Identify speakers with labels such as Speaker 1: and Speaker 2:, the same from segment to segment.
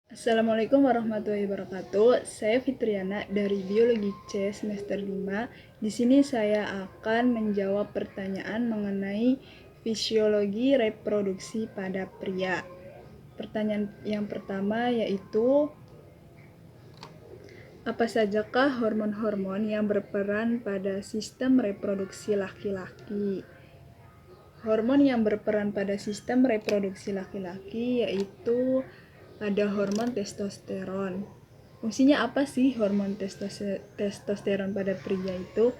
Speaker 1: Assalamualaikum warahmatullahi wabarakatuh. Saya Fitriana dari Biologi C semester 5. Di sini saya akan menjawab pertanyaan mengenai fisiologi reproduksi pada pria. Pertanyaan yang pertama yaitu, apa sajakah hormon-hormon yang berperan pada sistem reproduksi laki-laki? Hormon yang berperan pada sistem reproduksi laki-laki yaitu ada hormon testosteron. Fungsinya apa sih hormon testosteron pada pria itu?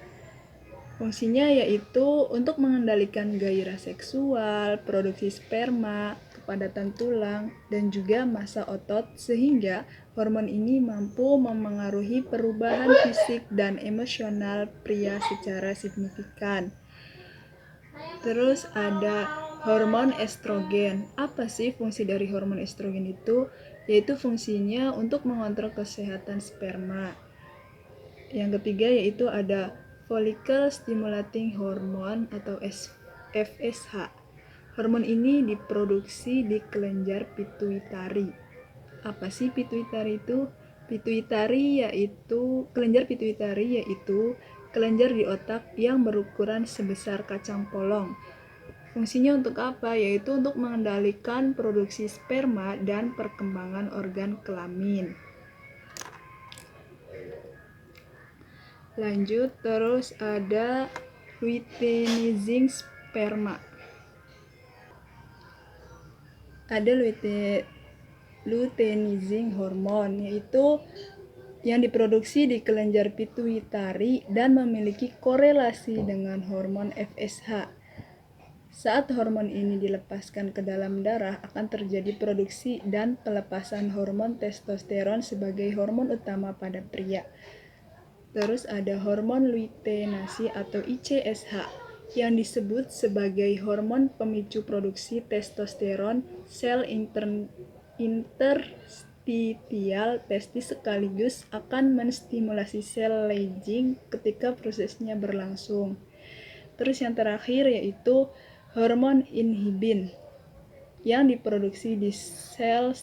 Speaker 1: Fungsinya yaitu untuk mengendalikan gairah seksual, produksi sperma, kepadatan tulang, dan juga massa otot, sehingga hormon ini mampu memengaruhi perubahan fisik dan emosional pria secara signifikan. Terus ada hormon estrogen. Apa sih fungsi dari hormon estrogen itu? Yaitu fungsinya untuk mengontrol kesehatan sperma. Yang ketiga yaitu ada follicle stimulating hormone atau FSH. Hormon ini diproduksi di kelenjar pituitari. Apa sih pituitari itu? Kelenjar pituitari yaitu kelenjar di otak yang berukuran sebesar kacang polong. Fungsinya untuk apa? Yaitu untuk mengendalikan produksi sperma dan perkembangan organ kelamin. Lanjut, terus ada luteinizing sperma. Ada luteinizing hormon, yaitu yang diproduksi di kelenjar pituitari dan memiliki korelasi dengan hormon FSH. Saat hormon ini dilepaskan ke dalam darah, akan terjadi produksi dan pelepasan hormon testosteron sebagai hormon utama pada pria. Terus ada hormon luiteinasi atau ICSH yang disebut sebagai hormon pemicu produksi testosteron sel interstitial testis sekaligus akan menstimulasi sel Leydig ketika prosesnya berlangsung. Terus yang terakhir yaitu hormon inhibin yang diproduksi di sel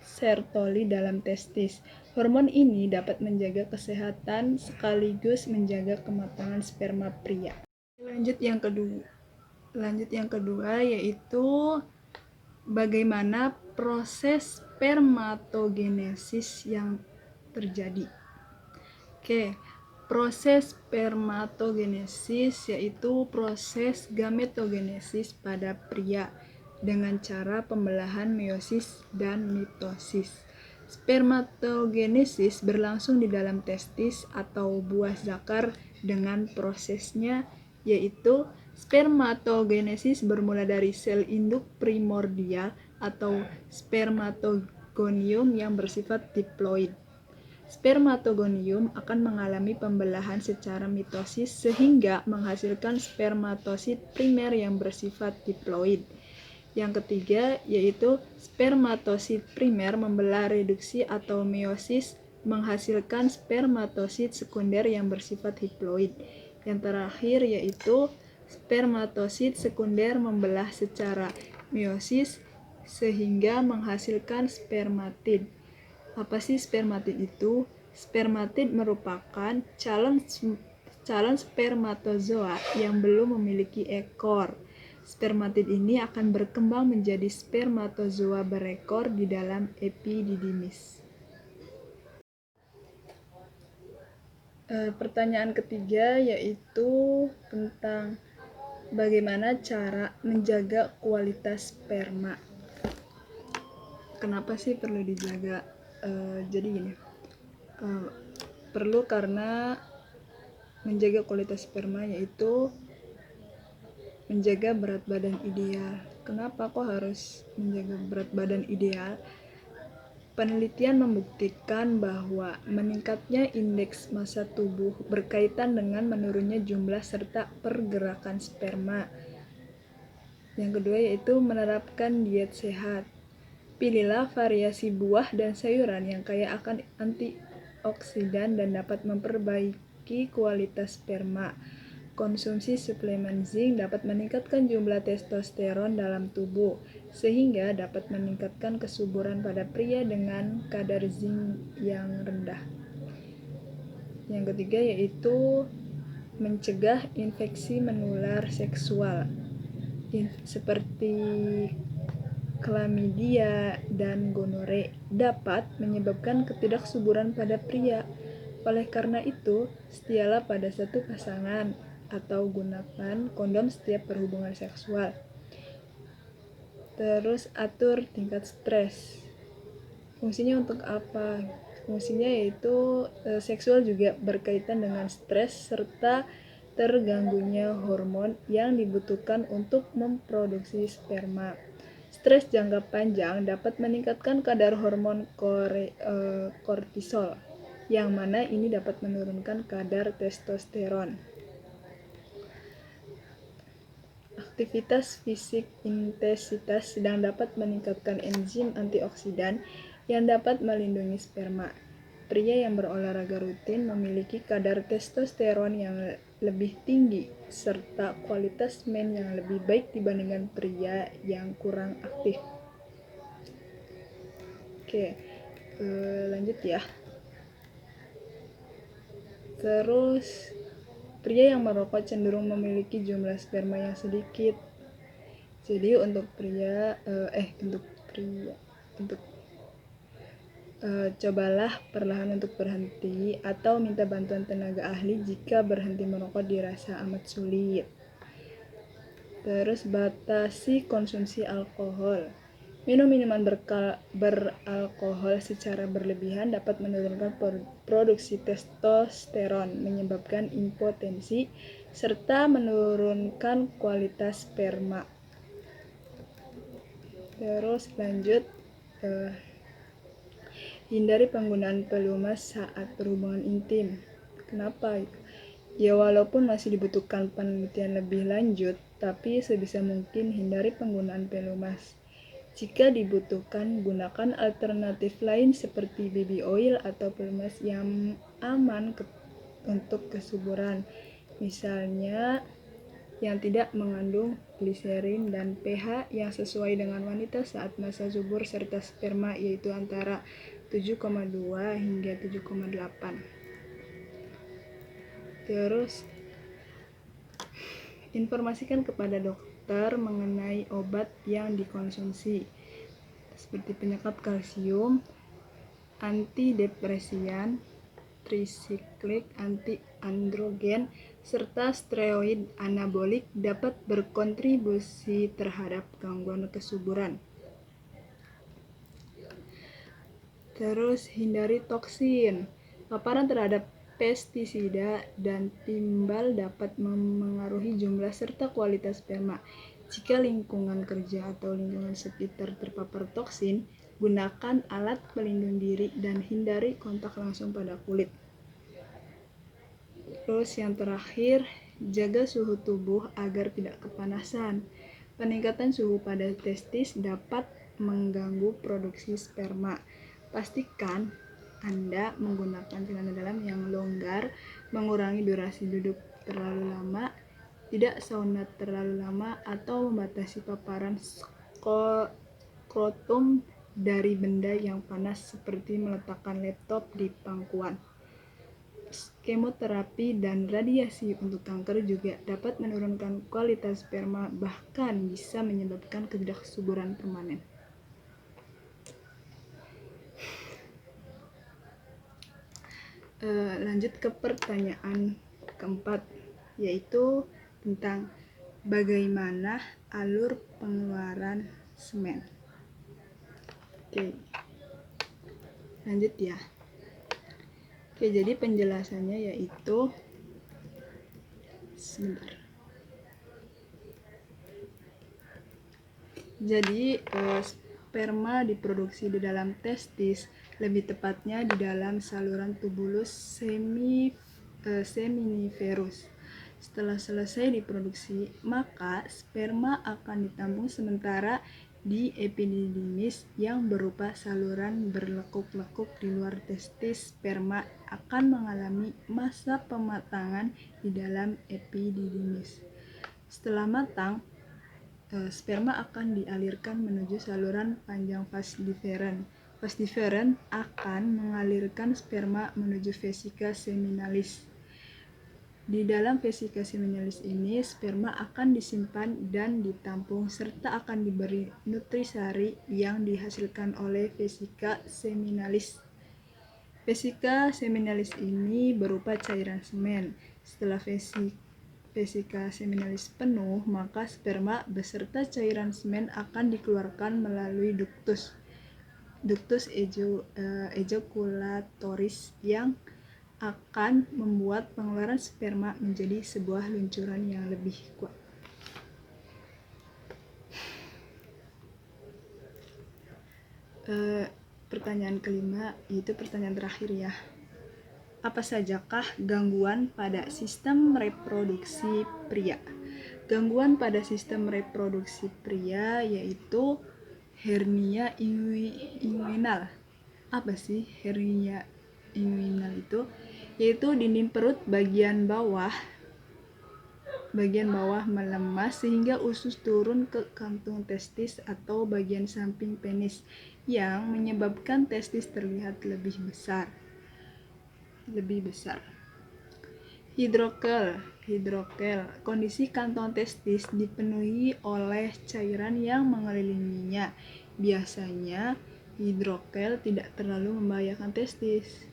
Speaker 1: Sertoli dalam testis. Hormon ini dapat menjaga kesehatan sekaligus menjaga kematangan sperma pria. Lanjut yang kedua yaitu bagaimana proses spermatogenesis yang terjadi. Proses spermatogenesis yaitu proses gametogenesis pada pria dengan cara pembelahan meiosis dan mitosis. Spermatogenesis berlangsung di dalam testis atau buah zakar dengan prosesnya yaitu spermatogenesis bermula dari sel induk primordial atau spermatogonium yang bersifat diploid. Spermatogonium akan mengalami pembelahan secara mitosis sehingga menghasilkan spermatosit primer yang bersifat diploid. Yang ketiga yaitu spermatosit primer membelah reduksi atau meiosis menghasilkan spermatosit sekunder yang bersifat diploid. Yang terakhir yaitu spermatosit sekunder membelah secara meiosis sehingga menghasilkan spermatid. Apa sih spermatid itu? Spermatid merupakan calon spermatozoa yang belum memiliki ekor. Spermatid ini akan berkembang menjadi spermatozoa berekor di dalam epididymis. Pertanyaan ketiga yaitu tentang bagaimana cara menjaga kualitas sperma. Kenapa sih perlu dijaga? Jadi gini, perlu karena menjaga kualitas sperma yaitu menjaga berat badan ideal. Kenapa kok harus menjaga berat badan ideal? Penelitian membuktikan bahwa meningkatnya indeks massa tubuh berkaitan dengan menurunnya jumlah serta pergerakan sperma. Yang kedua yaitu menerapkan diet sehat. Pilihlah variasi buah dan sayuran yang kaya akan antioksidan dan dapat memperbaiki kualitas sperma. Konsumsi suplemen zinc dapat meningkatkan jumlah testosteron dalam tubuh, sehingga dapat meningkatkan kesuburan pada pria dengan kadar zinc yang rendah. Yang ketiga yaitu mencegah infeksi menular seksual, seperti chlamydia dan gonore dapat menyebabkan ketidaksuburan pada pria. Oleh karena itu, setialah pada satu pasangan atau gunakan kondom setiap berhubungan seksual. Terus atur tingkat stres. Fungsinya untuk apa? Fungsinya yaitu seksual juga berkaitan dengan stres serta terganggunya hormon yang dibutuhkan untuk memproduksi sperma. Stres jangka panjang dapat meningkatkan kadar hormon kortisol, yang mana ini dapat menurunkan kadar testosteron. Aktivitas fisik intensitas sedang dapat meningkatkan enzim antioksidan yang dapat melindungi sperma. Pria yang berolahraga rutin memiliki kadar testosteron yang lebih tinggi serta kualitas men yang lebih baik dibandingkan pria yang kurang aktif. Oke, lanjut ya. Terus pria yang merokok cenderung memiliki jumlah sperma yang sedikit. Jadi cobalah perlahan untuk berhenti atau minta bantuan tenaga ahli jika berhenti merokok dirasa amat sulit. Terus batasi konsumsi alkohol. Minum minuman beralkohol secara berlebihan dapat menurunkan produksi testosteron, menyebabkan impotensi, serta menurunkan kualitas sperma. Terus lanjut, hindari penggunaan pelumas saat berhubungan intim. Kenapa? Ya walaupun masih dibutuhkan penelitian lebih lanjut, tapi sebisa mungkin hindari penggunaan pelumas. Jika dibutuhkan, gunakan alternatif lain seperti baby oil atau pelumas yang aman untuk kesuburan. Misalnya yang tidak mengandung gliserin dan pH yang sesuai dengan wanita saat masa subur serta sperma yaitu antara 7,2 hingga 7,8. Terus informasikan kepada dokter mengenai obat yang dikonsumsi seperti penyekap kalsium, antidepresian, trisiklik, anti-androgen, serta steroid anabolik dapat berkontribusi terhadap gangguan kesuburan. Terus hindari toksin. Paparan terhadap pestisida dan timbal dapat memengaruhi jumlah serta kualitas sperma. Jika lingkungan kerja atau lingkungan sekitar terpapar toksin, gunakan alat pelindung diri dan hindari kontak langsung pada kulit. Terus yang terakhir, jaga suhu tubuh agar tidak kepanasan. Peningkatan suhu pada testis dapat mengganggu produksi sperma. Pastikan Anda menggunakan celana dalam yang longgar, mengurangi durasi duduk terlalu lama, tidak sauna terlalu lama, atau membatasi paparan skrotum dari benda yang panas seperti meletakkan laptop di pangkuan. Kemoterapi dan radiasi untuk kanker juga dapat menurunkan kualitas sperma, bahkan bisa menyebabkan ketidaksuburan permanen. Lanjut ke pertanyaan keempat, yaitu tentang bagaimana alur pengeluaran semen. Oke, lanjut ya. Oke, jadi penjelasannya yaitu Jadi sperma diproduksi di dalam testis, lebih tepatnya di dalam saluran tubulus seminiferus. Setelah selesai diproduksi, maka sperma akan ditampung sementara di epididymis yang berupa saluran berlekuk-lekuk di luar testis. Sperma akan mengalami masa pematangan di dalam epididymis. Setelah matang, sperma akan dialirkan menuju saluran panjang vas deferens. Vas deferens akan mengalirkan sperma menuju vesika seminalis. Di dalam vesika seminalis ini, sperma akan disimpan dan ditampung serta akan diberi nutrisari yang dihasilkan oleh vesika seminalis. Vesika seminalis ini berupa cairan semen. Setelah vesika seminalis penuh, maka sperma beserta cairan semen akan dikeluarkan melalui ductus ejaculatoris yang akan membuat pengeluaran sperma menjadi sebuah luncuran yang lebih kuat. Pertanyaan kelima, yaitu pertanyaan terakhir ya. Apa sajakah gangguan pada sistem reproduksi pria? Gangguan pada sistem reproduksi pria yaitu hernia inguinal. Apa sih hernia inguinal itu? Yaitu dinding perut bagian bawah melemas sehingga usus turun ke kantung testis atau bagian samping penis yang menyebabkan testis terlihat lebih besar. Hidrokel. Kondisi kantong testis dipenuhi oleh cairan yang mengelilinginya. Biasanya hidrokel tidak terlalu membahayakan testis.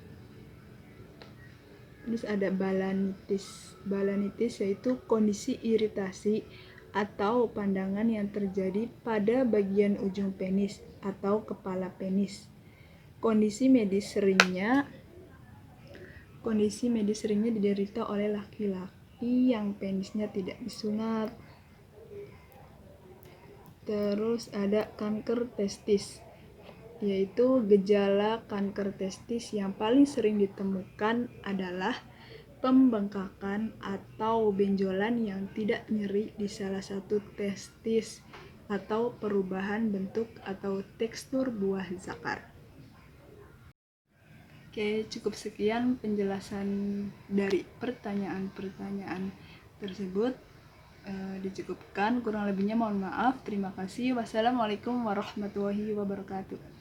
Speaker 1: Terus ada balanitis. Balanitis yaitu kondisi iritasi atau pandangan yang terjadi pada bagian ujung penis atau kepala penis. Kondisi medis seringnya diderita oleh laki-laki yang penisnya tidak disunat. Terus ada kanker testis, yaitu gejala kanker testis yang paling sering ditemukan adalah pembengkakan atau benjolan yang tidak nyeri di salah satu testis atau perubahan bentuk atau tekstur buah zakar. Oke, cukup sekian penjelasan dari pertanyaan-pertanyaan tersebut. Dicukupkan, kurang lebihnya mohon maaf. Terima kasih. Wassalamualaikum warahmatullahi wabarakatuh.